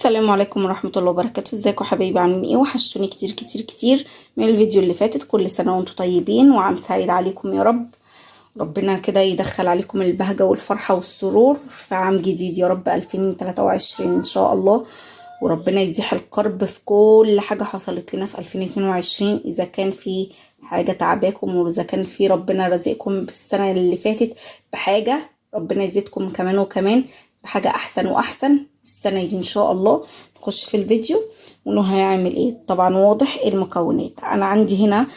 السلام عليكم ورحمة الله وبركاته. ازيكم حبايبي؟ عاملين ايه؟ وحشتوني كتير كتير كتير من الفيديو اللي فاتت. كل سنة وانتم طيبين وعام سعيد عليكم يا رب. ربنا كده يدخل عليكم البهجة والفرحة والسرور في عام جديد يا رب 2023 ان شاء الله. وربنا يزيح الكرب في كل حاجة حصلت لنا في 2022، اذا كان في حاجة تعباكم واذا كان في ربنا رزقكم بالسنة اللي فاتت بحاجة، ربنا يزيدكم كمان وكمان بحاجة احسن واحسن السنة دي ان شاء الله. نخش في الفيديو ونوها هيعمل ايه. طبعا واضح المكونات. انا عندي هنا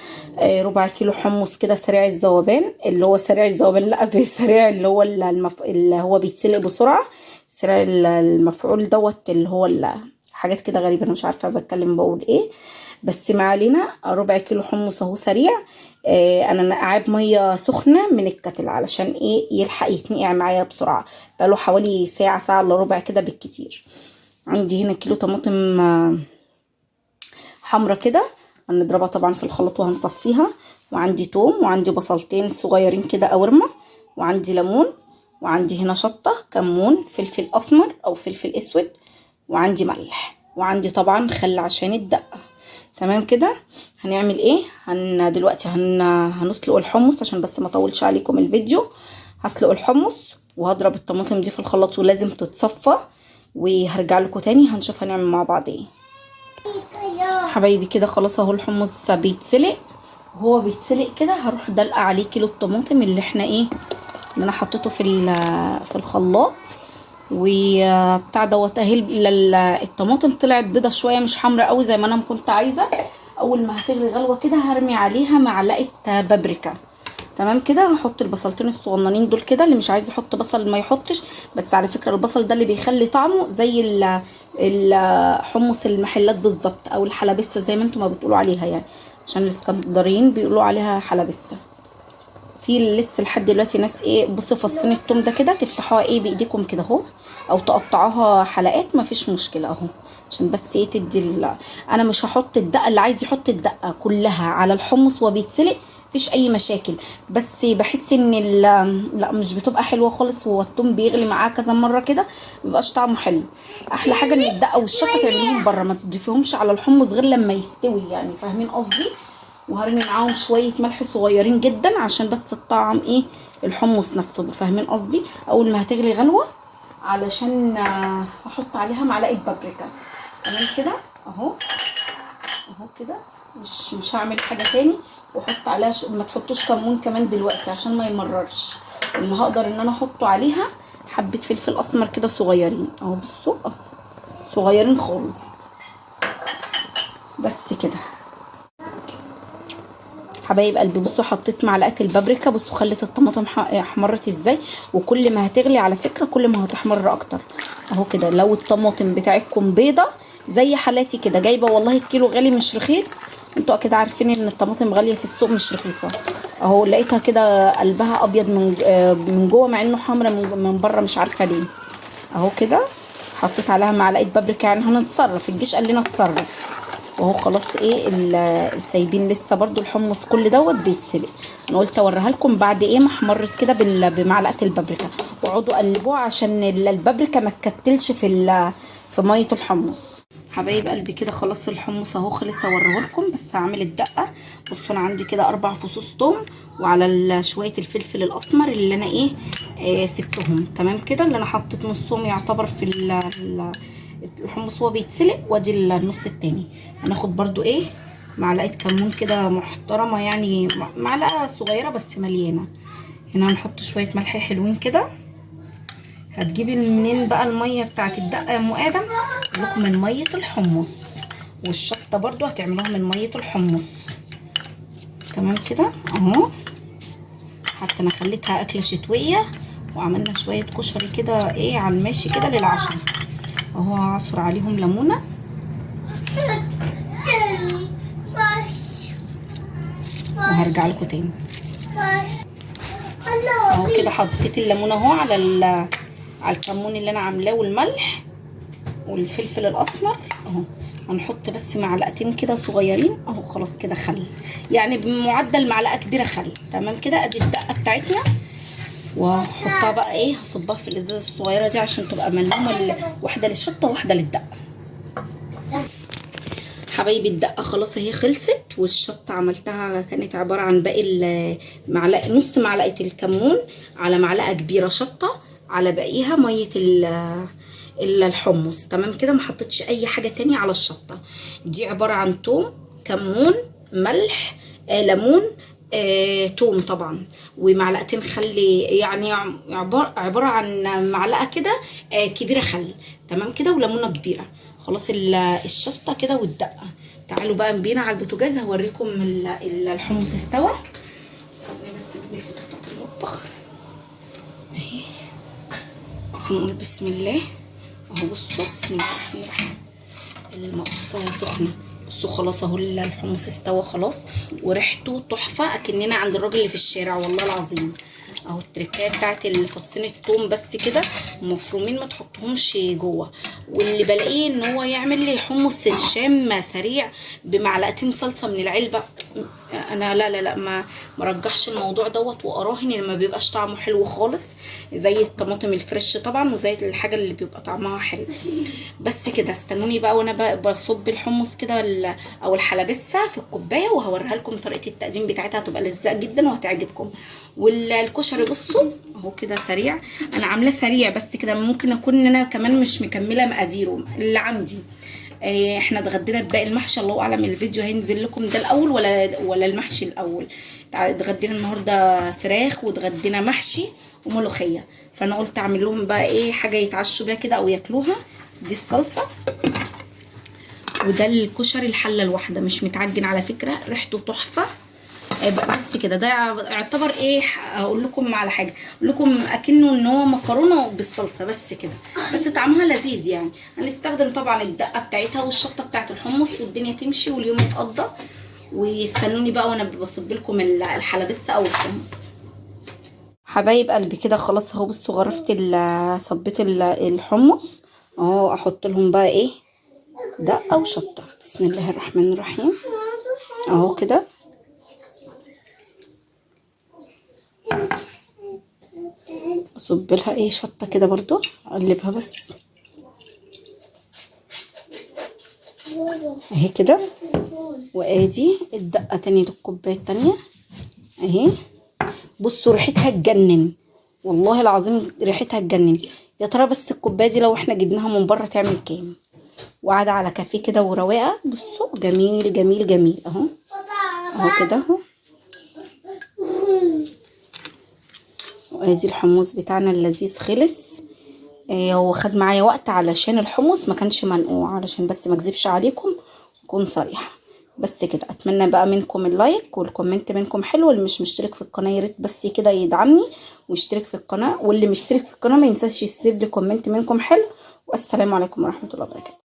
ربع كيلو حمص كده سريع الذوبان، اللي هو سريع الذوبان لا بسريع اللي هو اللي هو بيتسلق بسرعة، سريع المفعول دوت اللي هو حاجات كده غريبة انا مش عارفة بتكلم بقول ايه، بس ما علينا. ربع كيلو حمص اهو سريع. انا نقعاه ميه سخنه من الكتل علشان ايه يلحق يتنقع معايا بسرعه، بقاله حوالي ساعه ساعه الا ربع كده بالكتير. عندي هنا كيلو طماطم حمرا كده هنضربها طبعا في الخلاط وهنصفيها، وعندي توم، وعندي بصلتين صغيرين كده قورمه، وعندي ليمون، وعندي هنا شطه، كمون، فلفل اسمر او فلفل اسود، وعندي ملح، وعندي طبعا خل عشان الدقه. تمام كده. هنعمل ايه؟ دلوقتي هنسلق الحمص عشان بس ما اطولش عليكم الفيديو. هسلق الحمص وهضرب الطماطم دي في الخلاط ولازم تتصفى، وهرجع لكم تاني هنشوف هنعمل مع بعض ايه. حبايبي كده خلاص اهو الحمص بيتسلق، وهو بيتسلق كده هروح دلقه عليه كيلو الطماطم اللي احنا ايه اللي انا حطيته في الخلاط وبتاع دوت اهي. الطماطم طلعت بيضه شويه مش حمراء قوي زي ما انا كنت عايزه. اول ما هتغلي غلوه كده هرمي عليها معلقه بابريكا. تمام كده. هحط البصلتين الصغننين دول كده، اللي مش عايز يحط بصل ما يحطش، بس على فكره البصل ده اللي بيخلي طعمه زي حمص المحلات بالظبط، او الحلبسه زي ما انتم ما بتقولوا عليها يعني، عشان الاسكندرانيين بيقولوا عليها حلبسه. في لسه لحد دلوقتي ناس ايه، بصوا فصين التوم ده كده تفتحوها ايه بايديكم كده اهو، او تقطعوها حلقات مفيش مشكله اهو، عشان بس ايه تدي انا مش هحط الدقه، اللي عايز يحط الدقه كلها على الحمص وبيتسلق مفيش اي مشاكل، بس بحس ان لا مش بتبقى حلوه خالص، هو التوم بيغلي معاه كذا مره كده مبيبقاش طعمه حلو. احلى حاجه ان الدقه والشطه تعمليهم بره، ما تضيفيهمش على الحمص غير لما يستوي، يعني فاهمين قصدي. وهرمي معاهم شويه ملح صغيرين جدا عشان بس الطعم ايه الحمص نفسه، فاهمين قصدي. اول ما هتغلي غلوه علشان احط عليها معلقه بابريكا. تمام كده اهو، اهو كده. مش هعمل حاجه تاني. واحط عليها ما تحطوش كمون كمان دلوقتي عشان ما يمررش. اللي هقدر ان انا احطه عليها حبه فلفل اسمر كده صغيرين اهو، بصوا صغيرين خالص بس كده. حبايب قلبي بصوا حطيت معلقه البابريكا، بصوا خلت الطماطم احمرت ازاي، وكل ما هتغلي على فكره كل ما هتحمر اكتر اهو كده. لو الطماطم بتاعتكم بيضه زي حالاتي كده، جايبه والله الكيلو غالي مش رخيص، انتوا اكيد عارفين ان الطماطم غاليه في السوق مش رخيصه اهو. لقيتها كده قلبها ابيض من جوه مع انه حمرا من بره مش عارفه ليه اهو كده. حطيت عليها معلقه بابريكا، يعني هنتصرف، الجيش قال لنا اتصرف وهو خلاص ايه سايبين لسه برضو الحمص كل دوت بيتسلق. انا قلت اوريها لكم بعد ايه ما احمرت كده بمعلقه البابريكا، وقعدوا قلبوها عشان البابريكا ما تكتلش في ميه الحمص. حبايب قلبي كده خلاص الحمص اهو خلص، اوريه لكم بس هعمل الدقه. بصوا انا عندي كده 4 فصوص توم، وعلى شويه الفلفل الاسمر اللي انا سبتهم. تمام كده. اللي انا حطيت نصهم يعتبر في الحمص هو بيتسلق، وادي النص التاني. هناخد برضو معلقه كمون كده محترمه، يعني معلقه صغيره بس مليانه. هنا هنحط شويه ملح حلوين كده. هتجيبي منين بقى الميه بتاعت الدقه يا ام ادم؟ لكم من ميه الحمص، والشطه برضو هتعملوها من ميه الحمص. تمام كده اهو. حتى انا خليتها اكله شتويه، وعملنا شويه كشري كده على الماشي كده للعشاء اهو. هعصر عليهم ليمونه وهرجع لكم تاني اهو كده. حطيت الليمونه اهو على الكمون اللي انا عاملاه والملح والفلفل الاسمر اهو. هنحط بس معلقتين كده صغيرين اهو، خلاص كده خل، يعني بمعدل معلقه كبيره خل. تمام كده. ادي الدقه بتاعتنا، وهحطها بقى هصبها في الازازه الصغيره دي عشان تبقى ملمومه، واحده للشطه وواحده للدقه. حبايبي الدقه خلاص اهي خلصت، والشطه عملتها كانت عباره عن باقي معلقه، نص معلقه الكمون على معلقه كبيره شطه على باقيها ميه الحمص. تمام كده، ما حطيتش اي حاجه تانية على الشطه. دي عباره عن توم، كمون، ملح، ليمون، توم طبعا، ومعلقتين خل، يعني عباره عن معلقه كده كبيره خل. تمام كده، وليمونه كبيره. خلاص الشطه كده والدقه. تعالوا بقى نبينا على البوتاجاز هوريكم الحمص استوى. استني بس اجيب الفوطه بتاعت المطبخ اهي. نقول بسم الله اهو. بصوا بسم الله الرحمن الرحيم. المقصوصه سخنه. بصوا خلاص اهو الحمص استوى خلاص، وريحته تحفه اكننا عند الراجل اللي في الشارع والله العظيم. اهو التركايه بتاعت فصين التوم بس كده مفرومين، ما تحطهمش جوه. واللي بلاقيه ان هو يعمل لي حمص الشام سريع بمعلقتين صلصه من العلبه. انا لا لا لا، ما مرجحش الموضوع دوت، واراهن ان ما بيبقاش طعمه حلو خالص زي الطماطم الفريش طبعا، وزي الحاجه اللي بيبقى طعمها حلو. بس كده استنوني بقى وانا بصب الحمص كده او الحلبسه في الكوبايه، وهوريها لكم طريقه التقديم بتاعتها، هتبقى لذيذه جدا وهتعجبكم. والكشري بصوا اهو كده سريع. انا عاملاه سريع بس كده، ممكن اكون ان انا كمان مش مكمله مقاديره اللي عندي. احنا اتغدينا بباقي المحشي، الله اعلم الفيديو هينزل لكم ده الاول ولا المحشي الاول. اتغدينا النهارده فراخ، واتغدينا محشي وملوخيه، فانا قلت اعمل لهم بقى ايه حاجه يتعشوا بيها كده او ياكلوها. دي الصلصه، وده الكشري الحله الواحده مش متعجن على فكره، ريحته تحفه. بس كده ده يعتبر ايه، اقول لكم على حاجه، اقول لكم اكنه ان هو مكرونه بالصلصه بس كده، بس طعمها لذيذ يعني. هنستخدم طبعا الدقه بتاعتها والشطه بتاعت الحمص، والدنيا تمشي واليوم يتقضى. واستنوني بقى وانا بصب لكم الحلبسه او الحمص. حبايب قلبي كده خلاص اهو. بصوا غرفت صبيت الحمص اهو. احط لهم بقى ايه، دقه وشطه. بسم الله الرحمن الرحيم اهو كده. اصب لها ايه شطه كده برضو، اقلبها بس اهي كده. وادي الدقه تاني للكوبايه التانيه اهي. بصوا ريحتها تجنن والله العظيم، ريحتها تجنن. يا ترى بس الكوبايه دي لو احنا جبناها من بره تعمل كام، وقاعده على كافيه كده ورواقه. بصوا جميل جميل جميل اهو. اهو كده اهو. وادي الحمص بتاعنا اللذيذ خلص. هو خد معايا وقت علشان الحمص ما كانش منقوع، علشان بس ما اكذبش عليكم اكون صريحه. بس كده اتمنى بقى منكم اللايك والكومنت منكم حلو. اللي مش مشترك في القناه يا ريت بس كده يدعمني ويشترك في القناه، واللي مشترك في القناه ما ينساش يسيب لي كومنت منكم حلو. والسلام عليكم ورحمه الله وبركاته.